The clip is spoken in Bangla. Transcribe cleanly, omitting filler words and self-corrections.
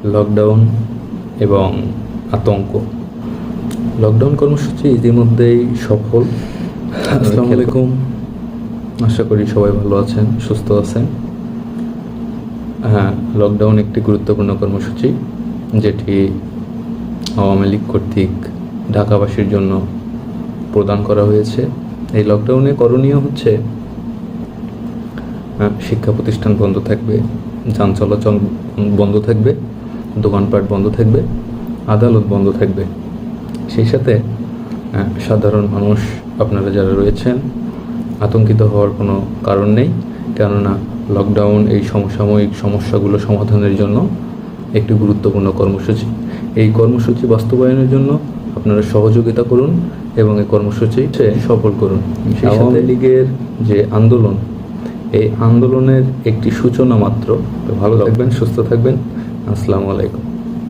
লকডাউন এবং আতঙ্ক। লকডাউন কর্মসূচি ইতিমধ্যেই সফল। আসসালামু আলাইকুম, আশা করি সবাই ভালো আছেন, সুস্থ আছেন। হ্যাঁ, লকডাউন একটি গুরুত্বপূর্ণ কর্মসূচি যেটি আওয়ামী লীগ কর্তৃক ঢাকাবাসীর জন্য প্রদান করা হয়েছে। এই লকডাউনে করণীয় হচ্ছে শিক্ষা প্রতিষ্ঠান বন্ধ থাকবে, যান চলাচল বন্ধ থাকবে, দোকানপাট বন্ধ থাকবে, আদালত বন্ধ থাকবে। সেই সাথে সাধারণ মানুষ আপনারা যারা রয়েছেন আতঙ্কিত হওয়ার কোনো কারণ নেই, কেননা লকডাউন এই সমসাময়িক সমস্যাগুলো সমাধানের জন্য একটি গুরুত্বপূর্ণ কর্মসূচি। এই কর্মসূচি বাস্তবায়নের জন্য আপনারা সহযোগিতা করুন এবং এই কর্মসূচি সফল করুন। আওয়ামী লীগের যে আন্দোলন, এই আন্দোলনের একটি সূচনা মাত্র। ভালো থাকবেন, সুস্থ থাকবেন। আসসালামু আলাইকুম।